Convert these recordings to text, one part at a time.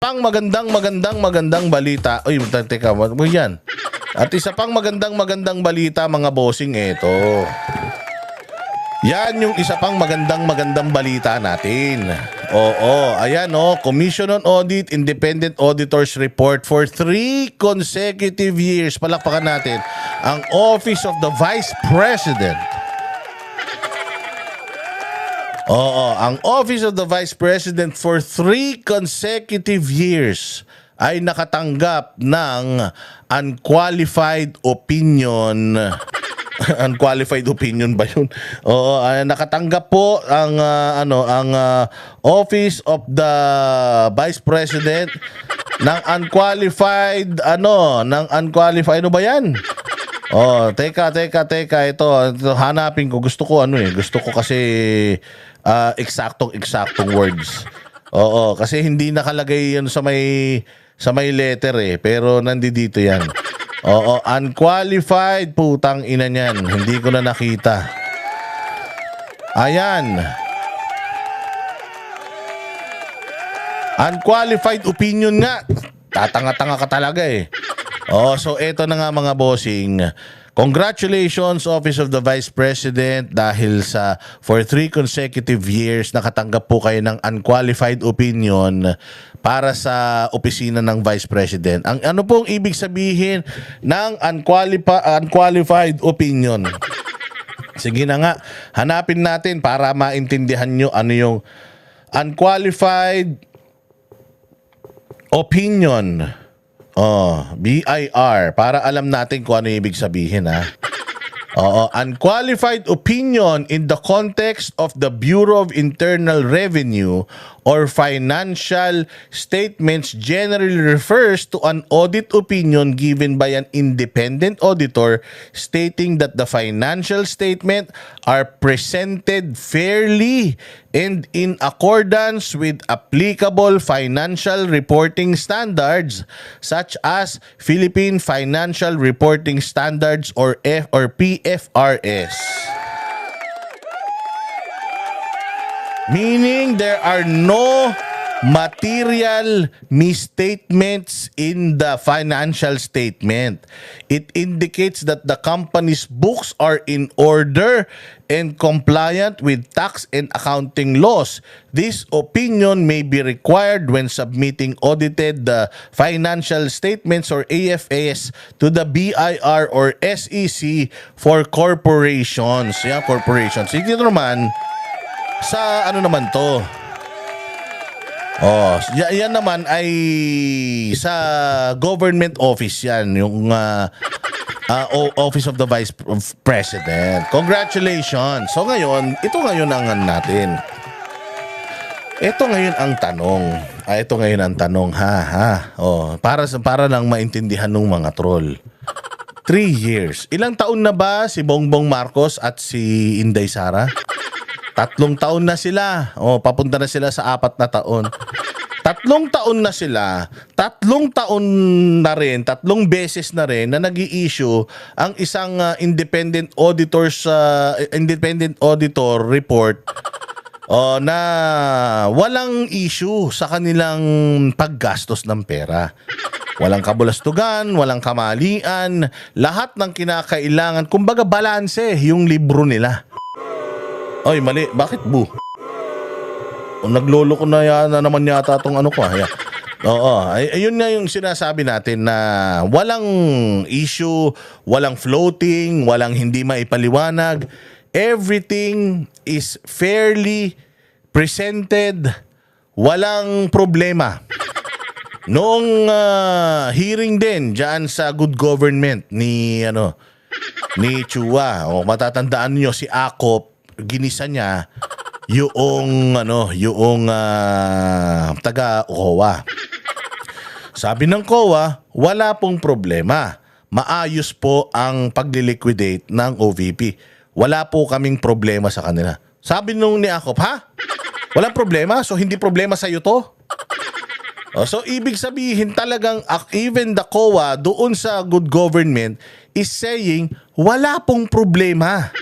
pang magandang balita. Uy, teka, mo yan. At isa pang magandang balita, mga bossing, eto. Yan yung isa pang magandang balita natin. Oo, ayan Commission on Audit, Independent Auditors Report for 3 consecutive years. Palakpakan natin ang Office of the Vice President. Oo, ang Office of the Vice President for 3 consecutive years ay nakatanggap ng unqualified opinion. Unqualified opinion ba yun? Oo, nakatanggap po ang Office of the Vice President ng unqualified ano ba yan? Oh, teka, ito hanapin ko. Gusto ko kasi eksaktong words. Oo, kasi hindi nakalagay yan sa may letter pero nandito yan. Oo, unqualified, putang ina niyan. Hindi ko na nakita. Ayan. Unqualified opinion nga. Tatanga-tanga ka talaga so eto na nga, mga bossing. Congratulations, Office of the Vice President, dahil for 3 consecutive years nakatanggap po kayo ng unqualified opinion para sa opisina ng Vice President. Ang ano pong ibig sabihin ng unqualified opinion? Sige na nga, hanapin natin para maintindihan nyo ano yung unqualified opinion. BIR, para alam natin kung ano ibig sabihin unqualified opinion in the context of the Bureau of Internal Revenue or financial statements generally refers to an audit opinion given by an independent auditor stating that the financial statement are presented fairly and in accordance with applicable financial reporting standards such as Philippine Financial Reporting Standards or PFRS. Meaning there are no material misstatements in the financial statement. It indicates that the company's books are in order and compliant with tax and accounting laws. This opinion may be required when submitting audited financial statements or AFS to the BIR or SEC for corporations. Yeah, corporations. Ito naman, sa ano naman to? Yan naman ay sa government office yan, yung Office of the Vice President. Congratulations. So ngayon, ito ngayon ang natin. Ito ngayon ang tanong. Para lang maintindihan ng mga troll. 3 years. Ilang taon na ba si Bongbong Marcos at si Inday Sara? 3 taon na sila. Papunta na sila sa 4 na taon. 3 taon na sila. 3 taon na rin, 3 beses na rin na nag-i-issue ang isang independent auditor report na walang issue sa kanilang paggastos ng pera. Walang kabulastugan, walang kamalian, lahat ng kinakailangan, kumbaga balanse yung libro nila. Oy, mali. Bakit, bu? Naglolo ko na naman yata itong ano ko. Ayun nga yung sinasabi natin na walang issue, walang floating, walang hindi maipaliwanag. Everything is fairly presented. Walang problema. Noong hearing din dyan sa good government ni Chua, matatandaan nyo si Akop, ginisa niya yung taga COA. Sabi ng COA, wala pong problema. Maayos po ang pagliliquidate ng OVP. Wala po kaming problema sa kanila. Sabi nung ni Akop, walang problema? So hindi problema sa iyo to? So ibig sabihin talagang even the COA doon sa good government is saying wala pong problema.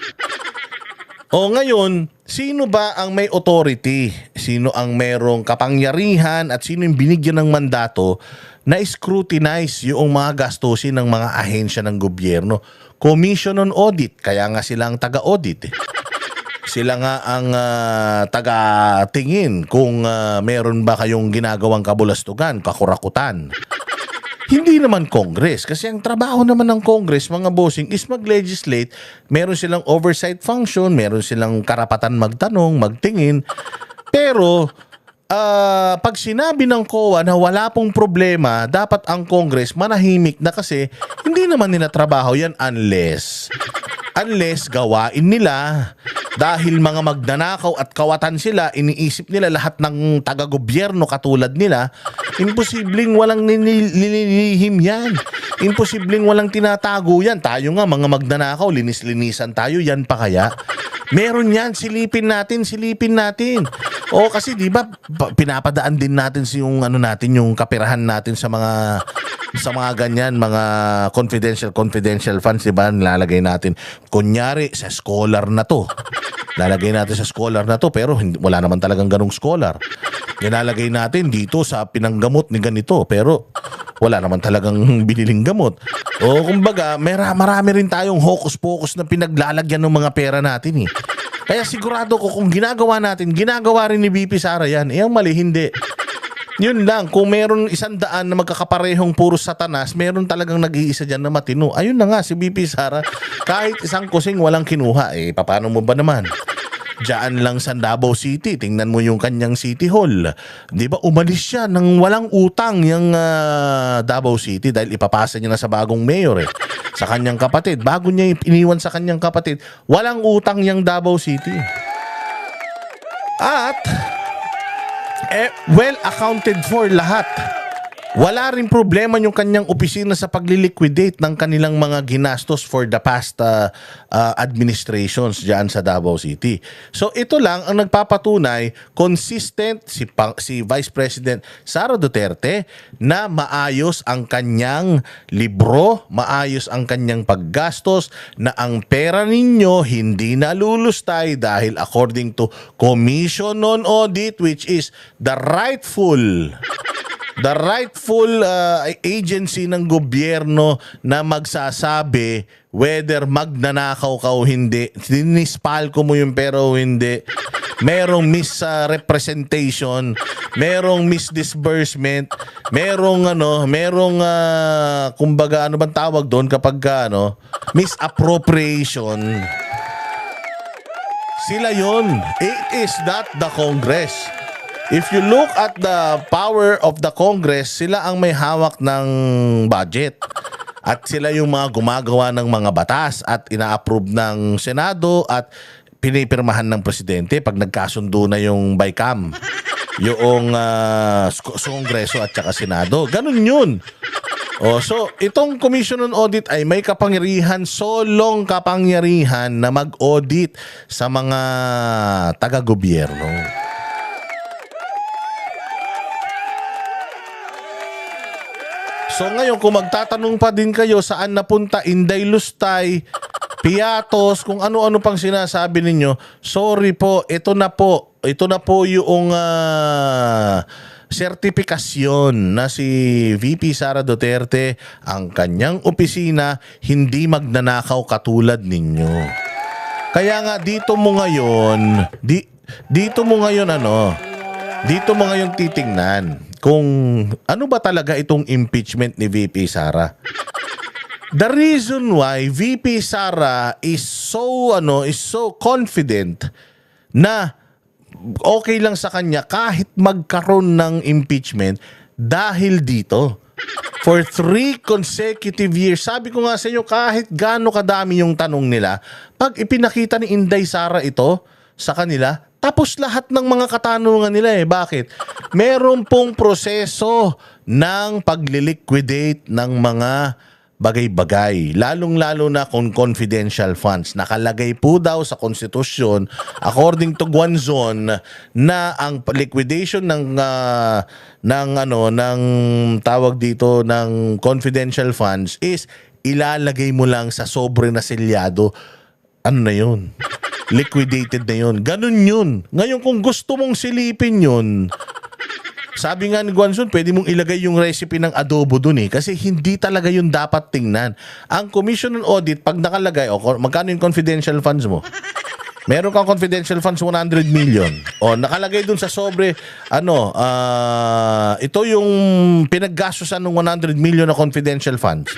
Ngayon, Sino ba ang may authority? Sino ang merong kapangyarihan at sino yung binigyan ng mandato na scrutinize yung mga gastusin ng mga ahensya ng gobyerno? Commission on Audit, kaya nga sila ang taga-audit. Sila nga ang taga-tingin kung meron ba kayong ginagawang kabulastugan, kakurakutan. Hindi naman Congress, kasi ang trabaho naman ng Congress, mga bossing, is mag-legislate. Meron silang oversight function, meron silang karapatan magtanong, magtingin. Pero pag sinabi ng COA na wala pong problema, dapat ang Congress manahimik na, kasi hindi naman nila trabaho yan unless gawain nila. Dahil mga magnanakaw at kawatan sila, iniisip nila lahat ng taga-gobyerno katulad nila, imposibleng walang nililihim yan. Imposibleng walang tinatago yan. Tayo nga mga magnanakaw, linis-linisan tayo, yan pa kaya? Meron yan, silipin natin. O kasi di ba pinapadaan din natin yung yung kapirahan natin sa mga ganyan, mga confidential funds, di ba? Nilalagay natin kunyari sa scholar na to. Lalagay natin sa scholar na to, pero wala naman talagang ganung scholar. Nilalagay natin dito sa pinanggamot ni ganito, pero wala naman talagang biniling gamot. O kumbaga, marami rin tayong hocus-pocus na pinaglalagyan ng mga pera natin eh. Kaya sigurado ko kung ginagawa natin, ginagawa rin ni VP Sara yan. Ang mali, hindi. Yun lang, kung meron 100 na magkakaparehong puro satanas, meron talagang nag-iisa dyan na matino. Ayun na nga, si VP Sara, kahit isang kusing walang kinuha, paano mo ba naman? Diyan lang sa Davao City, tingnan mo yung kanyang City Hall. Di ba umalis siya nang walang utang yung Davao City dahil ipapasa niya na sa bagong mayor sa kanyang kapatid. Bago niya iniwan sa kanyang kapatid, walang utang yung Davao City. At well accounted for lahat. Wala rin problema yung kanyang opisina sa pagliliquidate ng kanilang mga ginastos for the past administrations dyan sa Davao City. So ito lang ang nagpapatunay, consistent si Vice President Sara Duterte na maayos ang kanyang libro, maayos ang kanyang paggastos, na ang pera ninyo hindi nalulustay dahil according to Commission on Audit, which is the rightful agency ng gobyerno na magsasabi whether magnanakaw ka o hindi, dinispalko mo yung pera o hindi, merong misrepresentation, merong misdisbursement, merong kumbaga ano bang tawag doon kapag misappropriation. Sila yon. It is not the Congress. If you look at the power of the Congress, sila ang may hawak ng budget. At sila yung mga gumagawa ng mga batas at ina-approve ng Senado at pinipirmahan ng Presidente pag nagkasundo na yung BICAM, yung Kongreso at saka Senado. Ganun yun. So, itong Commission on Audit ay may kapangyarihan, solong kapangyarihan na mag-audit sa mga taga-gobyerno. So ngayon, kung magtatanong pa din kayo saan napunta Inday Lustay, Piatos, kung ano-ano pang sinasabi ninyo, sorry po, ito na po yung sertifikasyon na si VP Sara Duterte, ang kanyang opisina, hindi magnanakaw katulad ninyo. Kaya nga dito mo ngayon titingnan kung ano ba talaga itong impeachment ni VP Sara. The reason why VP Sara is so confident na okay lang sa kanya kahit magkaroon ng impeachment dahil dito. For 3 consecutive years, sabi ko nga sa inyo, kahit gaano kadami yung tanong nila, pag ipinakita ni Inday Sara ito sa kanila, tapos lahat ng mga katanungan nila Bakit? Meron pong proseso ng pagliliquidate ng mga bagay-bagay. Lalong-lalo na kung confidential funds. Nakalagay po daw sa konstitusyon, according to Guanzon, na ang liquidation ng tawag dito ng confidential funds is ilalagay mo lang sa sobre na selyado. Ano na yun? liquidated na yun. Ganun yun. Ngayon kung gusto mong silipin yun, sabi nga ni Guanzon, pwede mong ilagay yung recipe ng adobo dun eh. Kasi hindi talaga yun dapat tingnan. Ang Commission on Audit, pag nakalagay, magkano yung confidential funds mo? Meron kang confidential funds 100 million. O nakalagay dun sa sobre, ito yung pinaggastusan ng 100 million na confidential funds.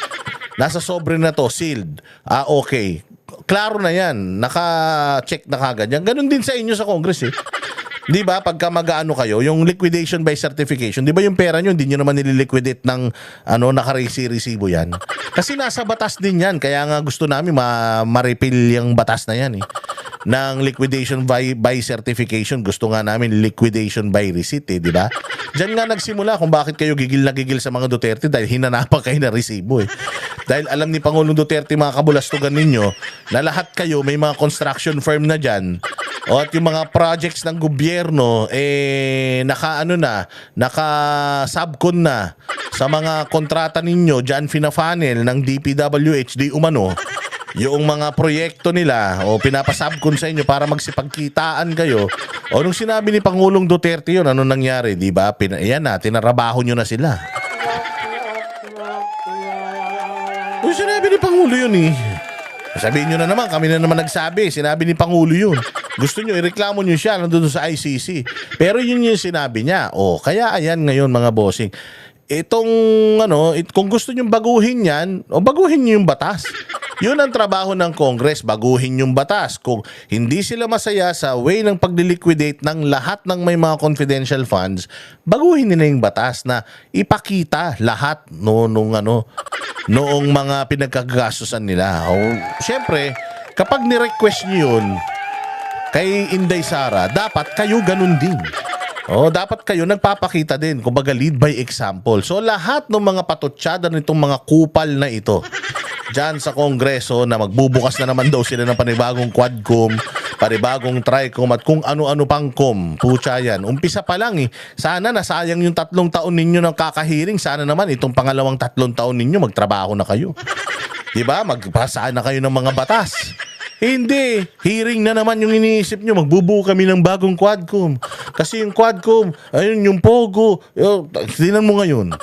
Nasa sobre na to, sealed. Okay. Klaro na yan. Naka-check na kagad yan. Ganun din sa inyo sa Congress eh. Di ba, pagka mag-ano kayo, yung liquidation by certification, di ba yung pera nyo, hindi nyo naman nililiquidate ng nakaresibo yan. Kasi nasa batas din yan. Kaya nga gusto namin ma-repeal yung batas na yan eh. Ng liquidation by certification. Gusto nga namin liquidation by receipt eh, di ba? Diyan nga nagsimula kung bakit kayo gigil na gigil sa mga Duterte dahil hinanapan kayo na resibo eh. Dahil alam ni Pangulong Duterte, mga kabulastugan ninyo, na lahat kayo may mga construction firm na dyan. O at yung mga projects ng gobyerno naka-subcon na sa mga kontrata ninyo diyan fina-funnel ng DPWH di umano yung mga proyekto nila o pinapasubcon sa inyo para magsipagkitaan kayo. O nung sinabi ni Pangulong Duterte yun, ano nangyari, di ba? Yan na, tinarabaho nyo na sila. Nung sinabi ni Pangulo yun eh. Sabihin nyo na naman, kami na naman nagsabi. Sinabi ni Pangulo yun. Gusto nyo, ireklamo nyo siya nandun sa ICC. Pero yun yung sinabi niya. Kaya ayan ngayon mga bossing. Kung gusto nyo baguhin yan, baguhin nyo yung batas. Yun ang trabaho ng Congress, baguhin yung batas. Kung hindi sila masaya sa way ng pagliliquidate ng lahat ng may mga confidential funds, baguhin nila yung batas na ipakita lahat noong mga pinagkagastusan nila. Siyempre, kapag ni-request nyo yun kay Inday Sara, dapat kayo ganun din. Dapat kayo nagpapakita din, kumbaga lead by example. So lahat ng mga patutsyada nitong mga kupal na ito dyan sa Kongreso na magbubukas na naman daw sila ng panibagong quadcom, panibagong tricom at kung ano-ano pang com. Pucha yan. Umpisa pa lang eh. Sana nasayang yung 3 taon ninyo ng kakahiring. Sana naman itong pangalawang 3 taon ninyo magtrabaho na kayo. Diba? Magpasaan na kayo ng mga batas. Hindi. Hearing na naman yung iniisip nyo. Magbubuo kami ng bagong quadcom. Kasi yung quadcom, ayun yung pogo. Tingnan mo ngayon.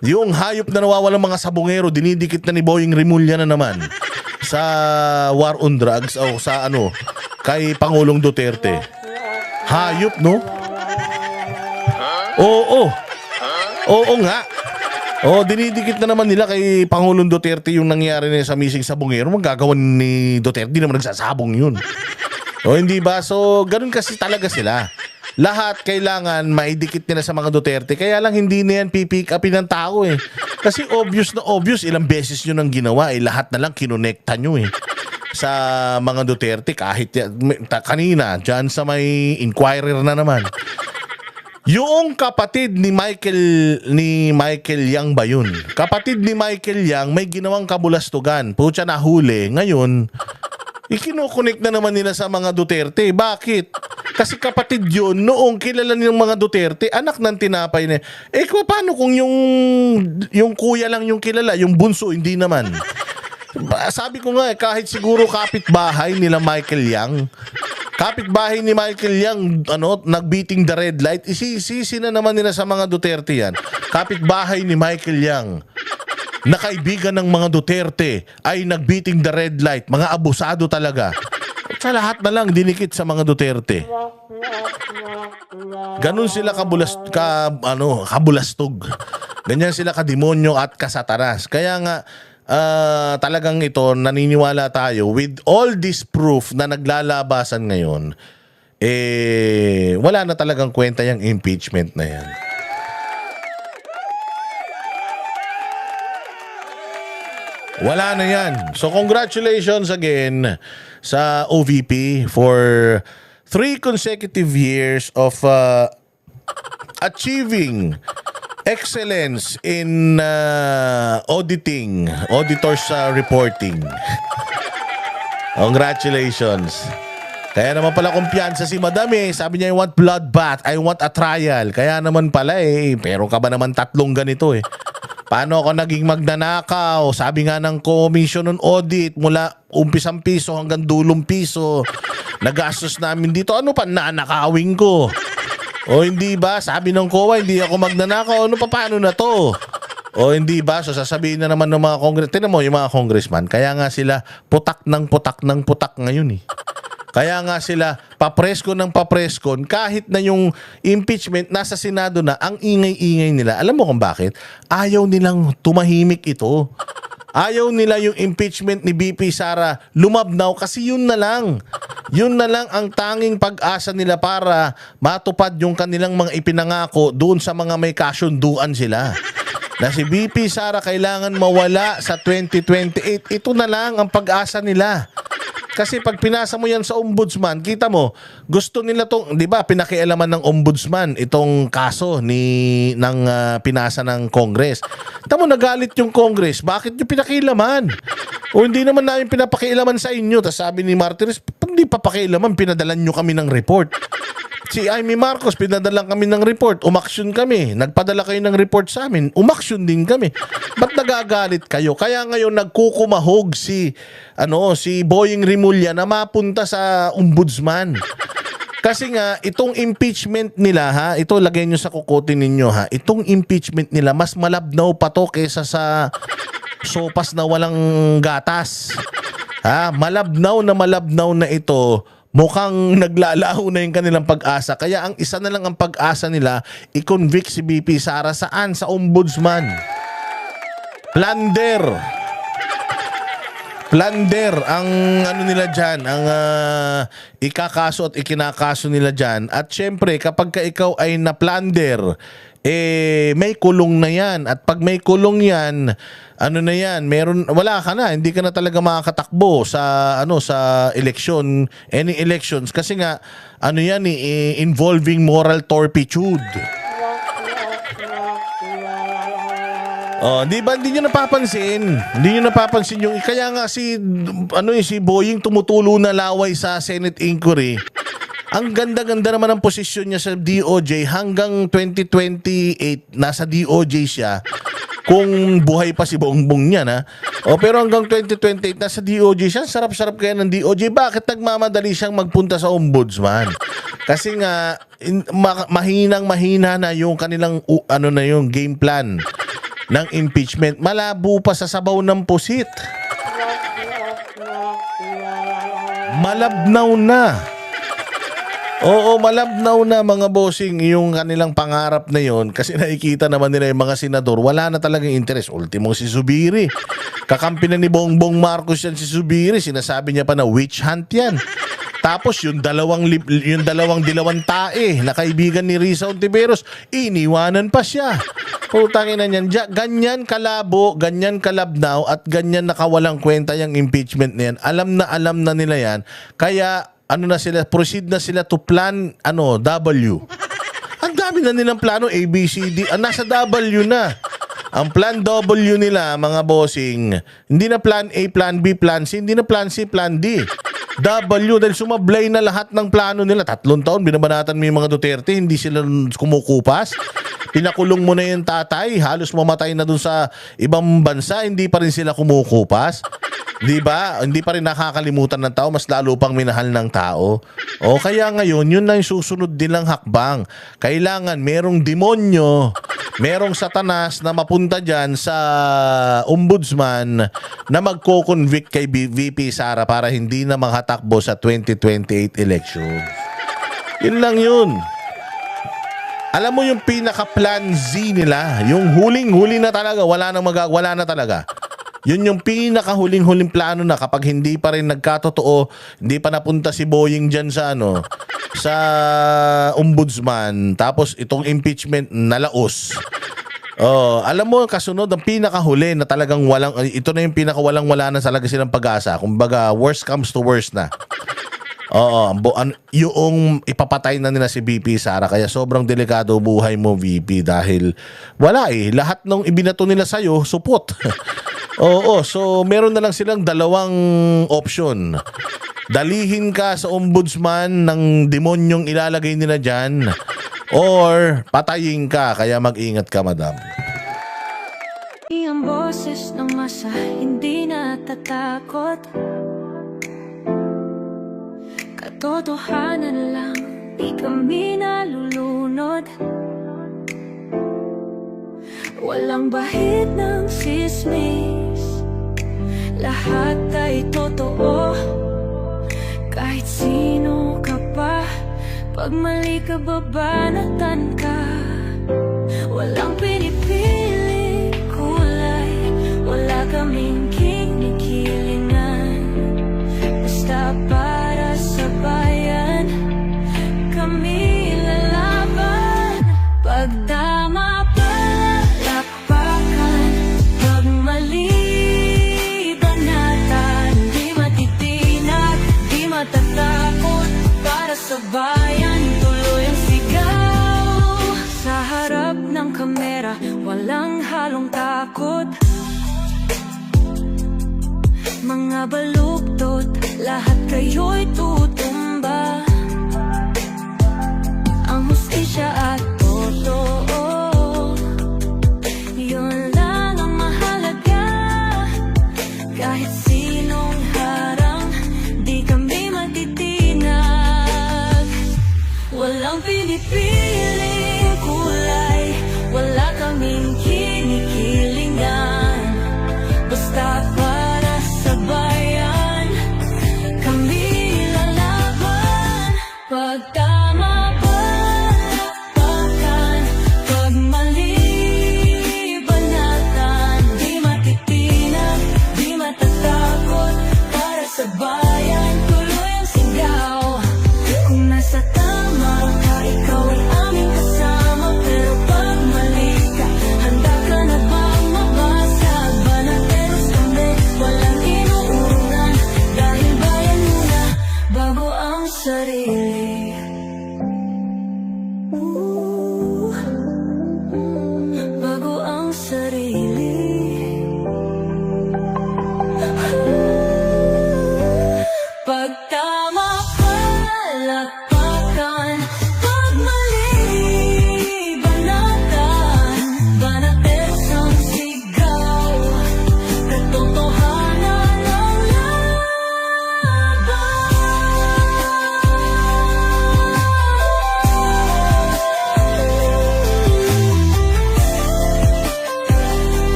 Yung hayop na nawawalang mga sabongero, dinidikit na ni Boying Rimulya na naman sa war on drugs o sa kay Pangulong Duterte. Hayop, no? Oo nga. Dinidikit na naman nila kay Pangulong Duterte yung nangyari na sa missing sabongero. Magagawan ni Duterte, di naman nagsasabong yun. Hindi ba? So, ganun kasi talaga sila. Lahat kailangan maidikit nila sa mga Duterte. Kaya lang hindi na yan pipick upin ng tao eh. Kasi obvious na obvious, ilang beses nyo nang ginawa eh. Lahat na lang kinonekta nyo eh. Sa mga Duterte, kahit kanina, dyan sa may inquirer na naman. Yung kapatid ni Michael Yang ba yun? Kapatid ni Michael Yang may ginawang kabulastugan. Pucha, nahuli. Ngayon, ikinokonek na naman nila sa mga Duterte. Bakit? Kasi kapatid yun, noong kilala ng mga Duterte, anak ng tinapay na. Paano kung yung kuya lang yung kilala, yung bunso, hindi naman? Sabi ko nga, kahit siguro kapitbahay nila Michael Yang, kapitbahay ni Michael Yang, nagbeating the red light, isisisi na naman nila sa mga Duterte yan. Kapitbahay ni Michael Yang, na kaibigan ng mga Duterte, ay nagbeating the red light. Mga abusado talaga. Sa lahat na lang dinikit sa mga Duterte. Ganun sila kabulastog. Ganyan sila kademonyo at kasatanas. Kaya nga talagang ito, naniniwala tayo with all this proof na naglalabasan ngayon, wala na talagang kwenta yung impeachment na yan. Wala na yan. So congratulations again sa OVP for 3 consecutive years of achieving excellence in auditing, auditors reporting. Congratulations. Kaya naman pala kumpiyansa si Madam eh. Sabi niya, I want bloodbath, I want a trial. Kaya naman pala pero ka ba naman 3 ganito eh. Paano ako naging magnanakaw? Sabi nga ng Commission on Audit, mula umpisang piso hanggang dulong piso. nagastos namin dito. Ano pa, nanakawin ko? O hindi ba? Sabi ng COA, hindi ako magnanakaw. Ano pa, paano na to? O hindi ba? So sasabihin na naman ng mga tingnan mo yung mga congressman, kaya nga sila putak ng putak ngayon eh. Kaya nga sila papresko ng papreskon kahit na yung impeachment nasa Senado na, ang ingay-ingay nila. Alam mo kung bakit? Ayaw nilang tumahimik ito. Ayaw nila yung impeachment ni BP Sara lumabnaw kasi yun na lang. Yun na lang ang tanging pag-asa nila para matupad yung kanilang mga ipinangako doon sa mga may kasunduan sila. Na si BP Sara kailangan mawala sa 2028. Ito na lang ang pag-asa nila. Kasi pag pinasa mo yan sa ombudsman, kita mo, gusto nila tong, 'di ba, pinakialaman ng ombudsman itong kaso ng pinasa ng Congress. Tamo nagalit yung Congress, bakit niyo pinakialaman? O hindi naman namin pinapakialaman sa inyo. Tapos sabi ni Martires, hindi papakialaman, pinadalan niyo kami ng report. Si Amy Marcos, pinadalan kami ng report, umaksyon kami. Nagpadala kayo ng report sa amin, umaksyon din kami. Ba't nagagalit kayo? Kaya ngayon nagkukumahog si Boying Rimulya na mapunta sa ombudsman. Kasi nga, itong impeachment nila, ha, ito lagay nyo sa kukutin ninyo, ha, itong impeachment nila, mas malabnaw pa to kesa sa sopas na walang gatas. Ha, malabnaw na ito. Mukhang naglalaho na yung kanilang pag-asa. Kaya ang isa na lang ang pag-asa nila, i-convict si BP Sara saan? Sa ombudsman. Plunder ang ano nila dyan, ang ikakaso at ikinakaso nila dyan. At syempre, kapag ka ikaw ay na-plunder, may kulong na yan. At pag may kulong yan, wala ka na, hindi ka na talaga makakatakbo sa election, any elections kasi nga involving moral turpitude. Oh, di ba hindi niyo napapansin? Hindi niyo napapansin yung kaya nga si Boying tumutulo na laway sa Senate inquiry. Ang ganda-ganda naman ang posisyon niya sa DOJ hanggang 2028 nasa DOJ siya. Kung buhay pa si Bongbong niya na. Pero hanggang 2028 nasa DOJ siya. Sarap-sarap kaya ng DOJ. Bakit nagmamadali siyang magpunta sa ombudsman? Kasi nga mahinang-mahina na yung kanilang yung game plan ng impeachment. Malabo pa sa sabaw ng pusit. Malabnaw na. Oo, malabnaw na mga bossing yung kanilang pangarap na yon kasi nakikita naman nila yung mga senador, wala na talagang interes. Ultimo si Zubiri. Kakampi na ni Bongbong Marcos yan si Zubiri. Sinasabi niya pa na witch hunt yan. Tapos yung dalawang dilawan tae na kaibigan ni Risa Ontiveros, iniwanan pa siya. Putangin na niyan. Ganyan kalabo, ganyan kalabnaw at ganyan nakawalang kwenta yung impeachment na yan. Alam na nila yan. Kaya proceed na sila to plan W. Ang dami na nilang plano A, B, C, D. Nasa W na. Ang plan W nila, mga bossing, hindi na plan A, plan B, plan C, hindi na plan C, plan D. W, dahil sumablay na lahat ng plano nila. 3 taon, binabanatan mo yung mga Duterte, hindi sila kumukupas. Pinakulong mo na yung tatay, halos mamatay na dun sa ibang bansa, hindi pa rin sila kumukupas. Di ba? Hindi pa rin nakakalimutan ng tao, mas lalo pang minahal ng tao. O kaya ngayon, yun na yung susunod nilang hakbang. Kailangan merong demonyo, merong satanas na mapunta dyan sa ombudsman na magko-convict kay VP Sara para hindi na makatakbo sa 2028 election. Yun lang yun. Alam mo yung pinaka-plan Z nila, yung huling-huli na talaga, wala na talaga. Yun yung pinaka-huling-huling plano na kapag hindi pa rin nagkatotoo, hindi pa napunta si Boying dyan sa sa ombudsman, tapos itong impeachment nalaos. Alam mo, kasunod, ang pinakahuli na talagang ito na yung pinaka-walang-wala na talaga silang pag-asa. Kumbaga, worst comes to worst na. Yung ipapatay na nila si VP Sara, kaya sobrang delikado buhay mo, VP, dahil wala lahat ng ibinato nila sa'yo, supot. So meron na lang silang dalawang option. Dalihin ka sa ombudsman ng demonyong ilalagay nila dyan, or patayin ka, kaya mag-ingat ka, madam. Ang boses ng masa hindi natatakot. Totohanan lang, di kami nalulunod. Walang bahid ng sismis, lahat ay totoo. Kahit sino ka pa, pag mali ka babanatan ka. Walang pinipili kulay, wala kaming kinikilingan. Basta para sa bayan, kami lalaban. Pagtama palakpakan, pag mali banatan. Di matitinag, di matatakot, para sa bayan tuloy ang sigaw. Sa harap ng kamera, walang halong takot. Mga baluktot, lahat kayo'y tutumba. Ang hustisya at